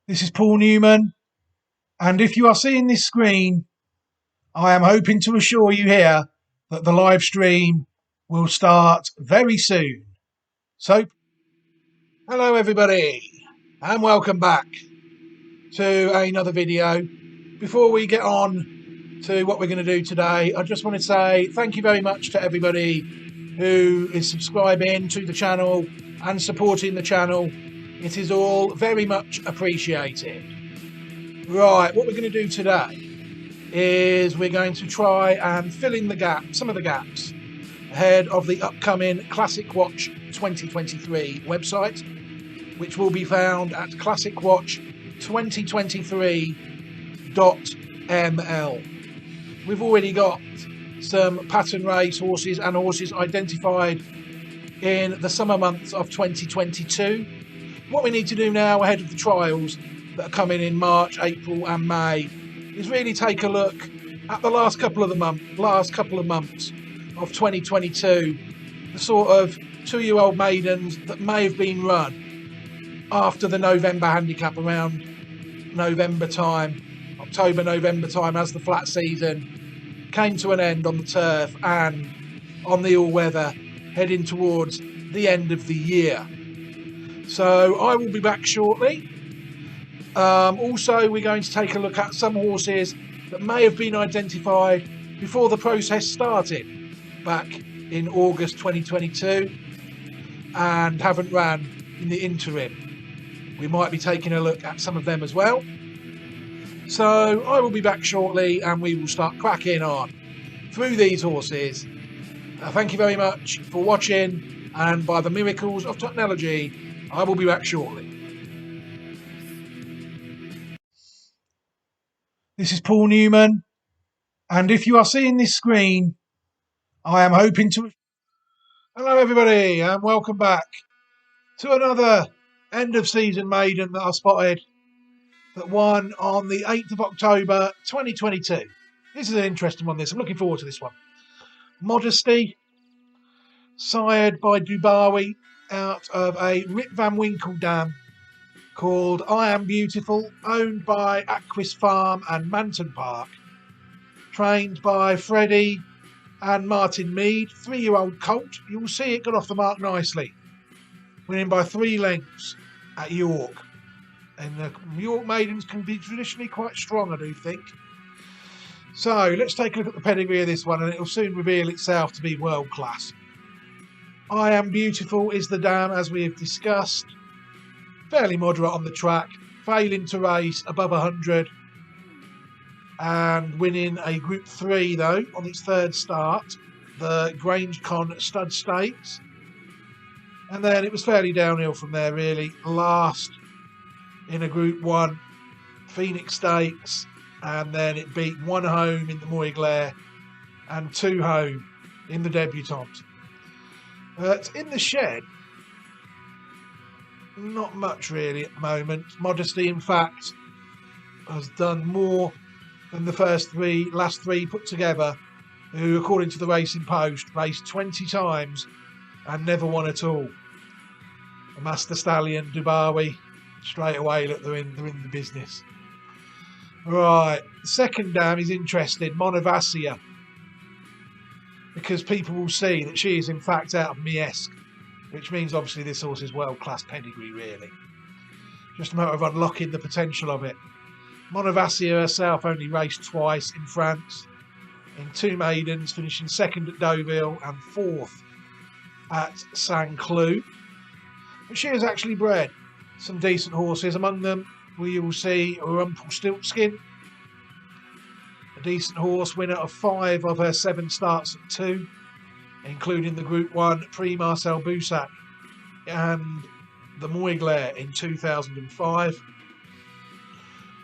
This is Paul Newman, and if you are seeing this screen, I am hoping to assure you here that the live stream will start very soon. So, hello everybody, and welcome back to another video. Before we get on to what we're going to do today, I just want to say thank you very much to everybody who is subscribing to the channel and supporting the channel. It is all very much appreciated. Right, what we're going to do today is we're going to try and fill in some of the gaps ahead of the upcoming Classic Watch 2023 website, which will be found at classicwatch2023.ml. We've already got some pattern race horses and horses identified in the summer months of 2022. What we need to do now ahead of the trials that are coming in March, April and May is really take a look at the last couple of months of 2022, the sort of 2-year-old maidens that may have been run after the November handicap, around November time, October, November time, as the flat season came to an end on the turf and on the all-weather, heading towards the end of the year. So I will be back shortly. Also, we're going to take a look at some horses that may have been identified before the process started back in August 2022 and haven't ran in the interim. We might be taking a look at some of them as well. So I will be back shortly and we will start cracking on through these horses. Thank you very much for watching, and by the miracles of technology, I will be back shortly. This is Paul Newman, and if you are seeing this screen, I am hoping to... Hello everybody, and welcome back to another end of season maiden that I spotted that won on the 8th of October 2022. This is an interesting one, this. I'm looking forward to this one. Modesty, sired by Dubawi out of a Rip Van Winkle dam called I Am Beautiful, owned by Aquis Farm and Manton Park, trained by Freddie and Martin Mead, 3-year-old colt. You'll see it got off the mark nicely, winning by 3 lengths at York. And the York maidens can be traditionally quite strong, I do think. So let's take a look at the pedigree of this one, and it'll soon reveal itself to be world class. I Am Beautiful is the dam, as we have discussed. Fairly moderate on the track, failing to race above 100 and winning a Group 3 though on its 3rd start, the Grangecon Stud Stakes. And then it was fairly downhill from there really. Last in a Group 1 Phoenix Stakes, and then it beat 1 home in the Moyglare and 2 home in the Debutante. But in the shed, not much really at the moment. Modesty, in fact, has done more than the last three put together, who, according to the Racing Post, raced 20 times and never won at all. The Master Stallion, Dubawi, straight away, look, they're in the business. Right, the second dam is interesting, Monovasia, because people will see that she is in fact out of Miesk, which means obviously this horse is world-class pedigree really. Just a matter of unlocking the potential of it. Monovasia herself only raced twice in France, in 2 maidens, finishing 2nd at Deauville and 4th at Saint-Cloud. But she has actually bred some decent horses. Among them, we will see Rumpelstiltskin, a decent horse, winner of 5 of her 7 starts at 2, including the Group 1 Prix Marcel Boussac and the Moyglare in 2005.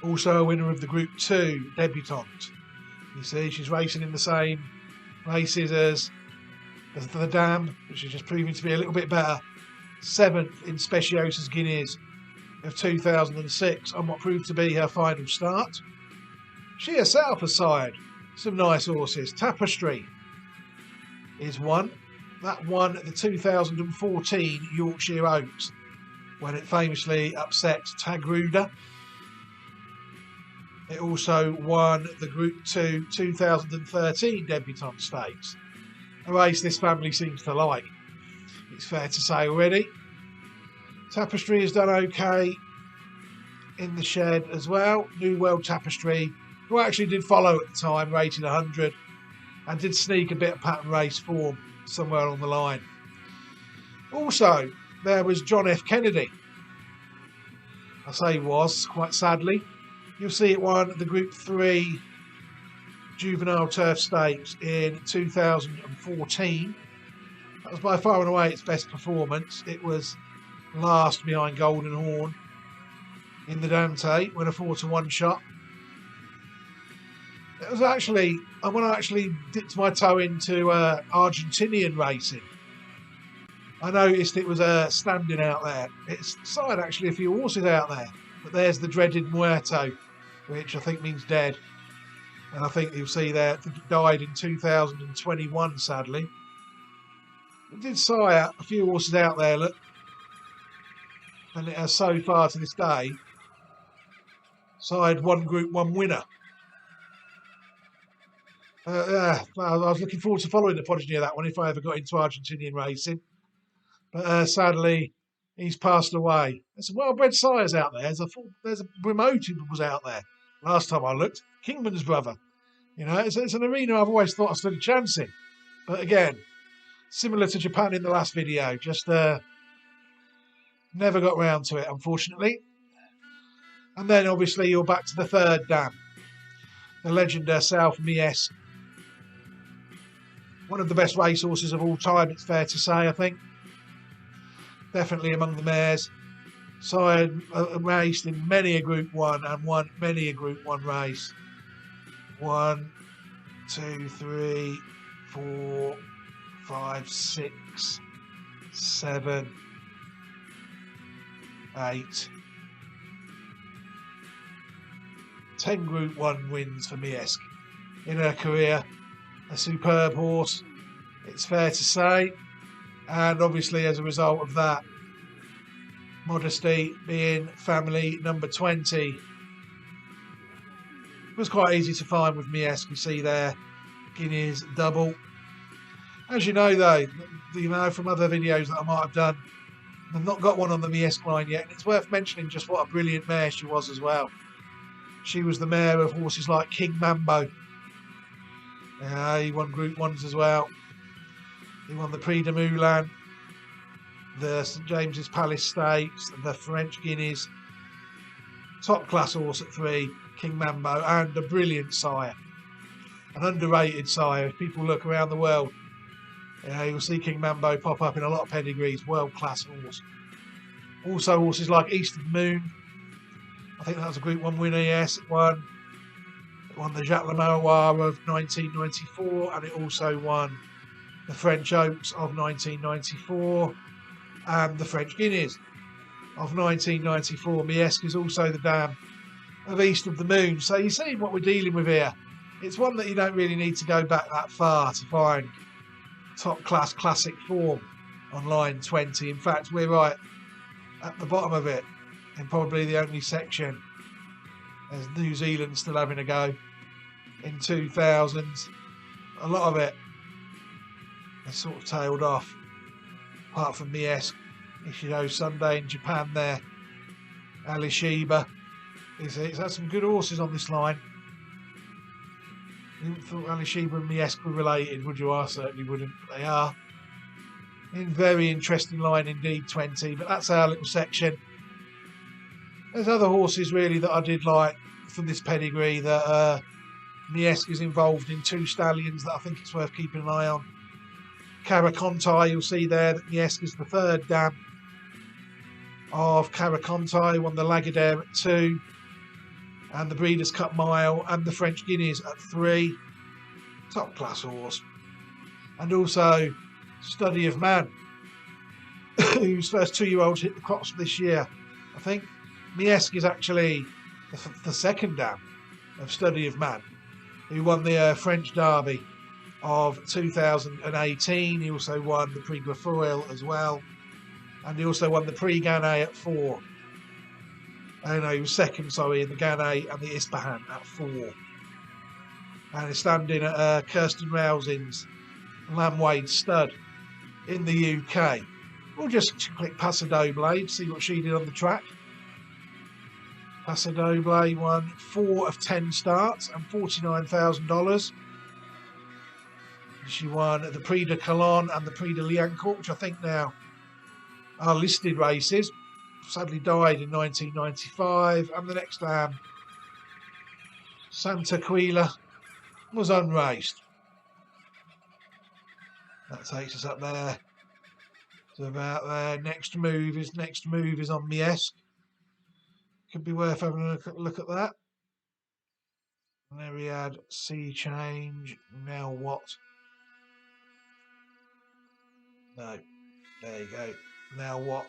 Also a winner of the Group 2 Debutante. You see, she's racing in the same races as the dam, which is just proving to be a little bit better. 7th in Speciosa's Guineas of 2006 on what proved to be her final start. She herself has sired some nice horses. Tapestry is one. That won the 2014 Yorkshire Oaks when it famously upset Tagruda. It also won the Group 2 2013 Debutante Stakes, a race this family seems to like, it's fair to say already. Tapestry has done okay in the shed as well. New World Tapestry, who actually did follow at the time, rated 100, and did sneak a bit of pattern race form somewhere along the line. Also, there was John F. Kennedy. I say was, quite sadly. You'll see it won the Group 3 Juvenile Turf Stakes in 2014. That was by far and away its best performance. It was last behind Golden Horn in the Dante, when a 4-1 shot. It was actually, when I actually dipped my toe into Argentinian racing, I noticed it was standing out there. It's sired actually a few horses out there, but there's the dreaded Muerto, which I think means dead. And I think you'll see there, I think it died in 2021, sadly. It did sire a few horses out there, look. And it has so far to this day sired one Group 1 winner. I was looking forward to following the progeny of that one if I ever got into Argentinian racing. But sadly, he's passed away. There's some well-bred sires out there. There's a remote who was out there. Last time I looked, Kingman's brother. You know, it's an arena I've always thought I stood a chance in. But again, similar to Japan in the last video, just never got round to it, unfortunately. And then obviously you're back to the third dam, the legend herself, Mies. One of the best racehorses of all time, it's fair to say, I think. Definitely among the mares. Sired, raced in many a Group 1 and won many a Group 1 race. 1, 2, 3, 4, 5, 6, 7, 8, 10 Group 1 wins for Mies in her career. A superb horse, it's fair to say. And obviously as a result of that, Modesty being family number 20. It was quite easy to find with Mies. You see there, Guineas double. As you know though, from other videos that I might have done, I've not got one on the Mies line yet. And it's worth mentioning just what a brilliant mare she was as well. She was the mare of horses like King Mambo. He won Group 1s as well. He won the Prix de Moulin, the St James's Palace Stakes, the French Guineas. Top class horse at 3, King Mambo, and a brilliant sire. An underrated sire. If people look around the world, you'll see King Mambo pop up in a lot of pedigrees. World class horse. Also horses like East of the Moon. I think that was a Group 1 winner, yes, it won. It won the Jacques Le Manoir of 1994, and it also won the French Oaks of 1994 and the French Guineas of 1994. Mies is also the dam of East of the Moon. So you see what we're dealing with here. It's one that you don't really need to go back that far to find top class classic form on line 20. In fact, we're right at the bottom of it, in probably the only section. There's New Zealand still having a go in 2000s. A lot of it has sort of tailed off, apart from Mies. Ishido Sunday in Japan there. Alishiba. It's had some good horses on this line. You wouldn't thought Alishiba and Mies were related, would you? I certainly wouldn't, but they are. In very interesting line indeed, 20, but that's our little section. There's other horses really that I did like from this pedigree that Mies is involved in 2 stallions that I think it's worth keeping an eye on. Caracontai, you'll see there that Mies is the third dam of Caracontai, won the Lagardère at 2, and the Breeders' Cup Mile and the French Guineas at 3. Top class horse. And also Study of Man, whose first 2-year-olds hit the crops this year, I think. Mies is actually the second dam of Study of Man, who won the French Derby of 2018. He also won the Prix Greffroil as well, and he also won the Prix Gannet at 4. And he was second, sorry, in the Gannet and the Ispahan at 4. And he's standing at Kirsten Rousing's Lamwade stud in the UK. We'll just click Paso Doble, see what she did on the track. Paso Doble won 4 of 10 starts and $49,000. She won the Prix de Cologne and the Prix de Liancourt, which I think now are listed races. Sadly died in 1995, and the next Lamb, Santa Quila, was unraced. That takes us up there to about there. Next move is on Miesque. Could be worth having a look at that. And there we had Sea Change. Now what? No. There you go. Now what?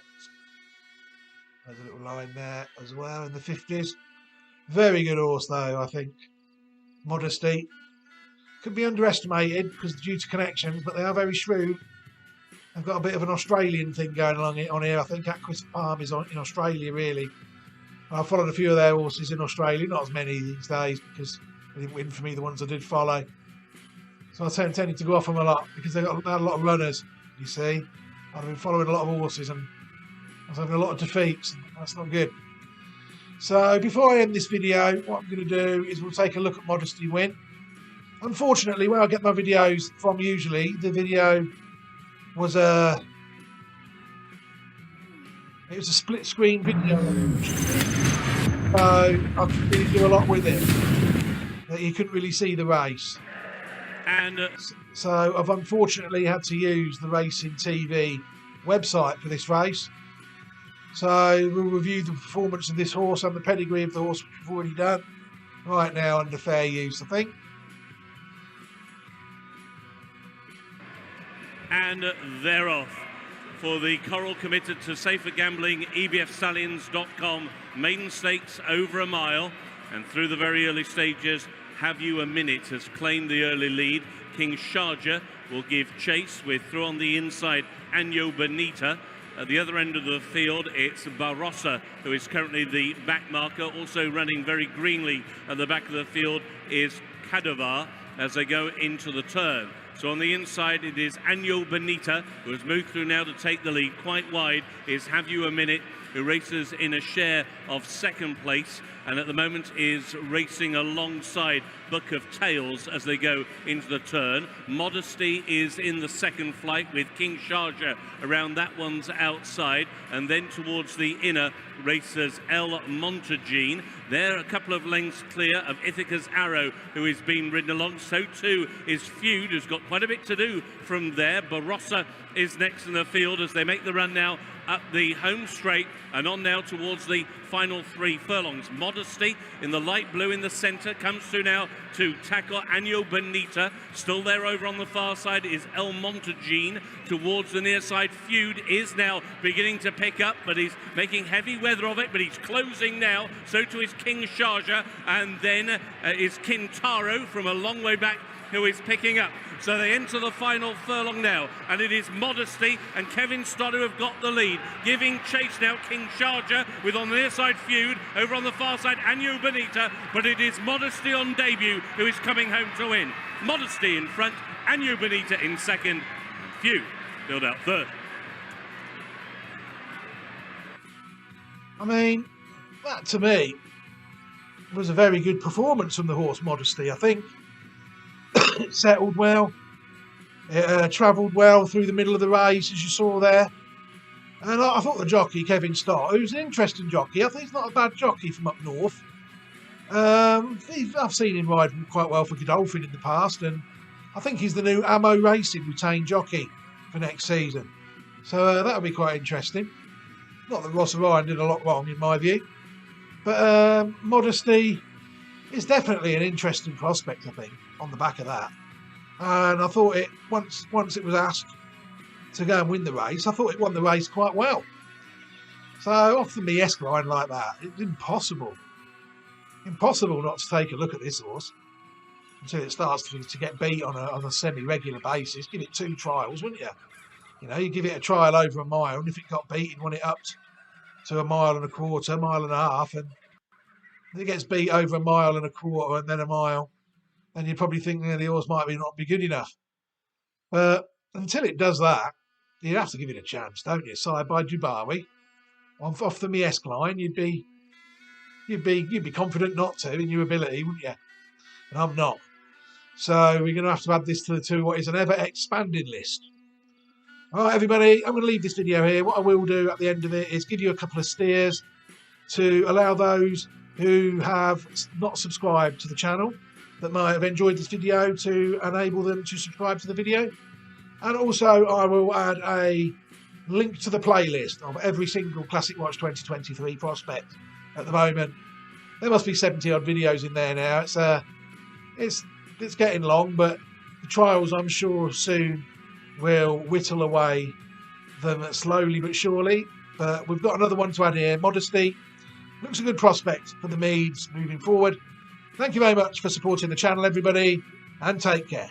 There's a little line there as well in the 50s. Very good horse though, I think. Modesty. Could be underestimated because due to connections, but they are very shrewd. They've got a bit of an Australian thing going on here. I think Aquis Palm is in Australia, really. I've followed a few of their horses in Australia, not as many these days because they didn't win for me, the ones I did follow. So I tended to go off them a lot because they had a lot of runners, you see. I've been following a lot of horses and I was having a lot of defeats. That's not good. So before I end this video, what I'm going to do is we'll take a look at Modesty win. Unfortunately, where I get my videos from usually, the video was it was a split screen video. So I couldn't really do a lot with it. You couldn't really see the race. And so I've unfortunately had to use the Racing TV website for this race. So we'll review the performance of this horse and the pedigree of the horse, which we've already done right now under fair use, I think. And they're off for the Coral committed to safer gambling, ebfstallions.com, maiden stakes over a mile. And through the very early stages, Have You a Minute has claimed the early lead. King Sharjah will give chase with through on the inside Año Bonita. At the other end of the field, it's Barossa, who is currently the back marker. Also running very greenly at the back of the field is Cadovar as they go into the turn. So on the inside, it is Año Bonita, who has moved through now to take the lead. Quite wide is Have You a Minute, who races in a share of second place, and at the moment is racing alongside Book of Tales as they go into the turn. Modesty is in the second flight with King Sharjah around that one's outside, and then towards the inner races El Montagine. They're a couple of lengths clear of Ithaca's Arrow, who is being ridden along. So too is Feud, who's got quite a bit to do from there. Barossa is next in the field as they make the run now up the home straight and on now towards the final 3 furlongs. Modesty in the light blue in the centre comes through now to tackle Año Bonita. Still there over on the far side is El Montagine. Towards the near side, Feud is now beginning to pick up, but he's making heavy weather of it, but he's closing now. So too is King Sharjah, and then is Kintaro from a long way back, who is picking up. So they enter the final furlong now, and it is Modesty and Kevin Stott who have got the lead. Giving chase now, King Sharjah, with on the near side Feud, over on the far side Año Bonita, but it is Modesty on debut who is coming home to win. Modesty in front, Año Bonita in second, Feud build out third. I mean, that to me was a very good performance from the horse Modesty, I think. It settled well, it travelled well through the middle of the race, as you saw there. And I thought the jockey, Kevin Stott, who's an interesting jockey, I think he's not a bad jockey from up north. I've seen him ride quite well for Godolphin in the past, and I think he's the new Ammo Racing retained jockey for next season. So that'll be quite interesting. Not that Ross Ryan did a lot wrong in my view, but Modesty is definitely an interesting prospect, I think, on the back of that. And I thought it, once it was asked to go and win the race, I thought it won the race quite well. So off the Miesque line like that, it's impossible not to take a look at this horse until it starts to get beat on a semi-regular basis. Give it 2 trials, wouldn't you? You know, you give it a trial over a mile, and if it got beaten when it upped to a mile and a quarter, mile and a half, and it gets beat over a mile and a quarter and then a mile, and you probably think the horse might not be good enough. But until it does that, you have to give it a chance, don't you? Side by Dubawi, off the Miesk line, you'd be confident not to in your ability, wouldn't you? And I'm not. So we're going to have to add this to what is an ever-expanding list. All right, everybody, I'm going to leave this video here. What I will do at the end of it is give you a couple of steers to allow those who have not subscribed to the channel that might have enjoyed this video to enable them to subscribe to the video. And also I will add a link to the playlist of every single Classic Watch 2023 prospect at the moment. There must be 70 odd videos in there now. It's getting long, but the trials I'm sure soon will whittle away them slowly but surely. But we've got another one to add here. Modesty looks a good prospect for the Meads moving forward. Thank you very much for supporting the channel, everybody, and take care.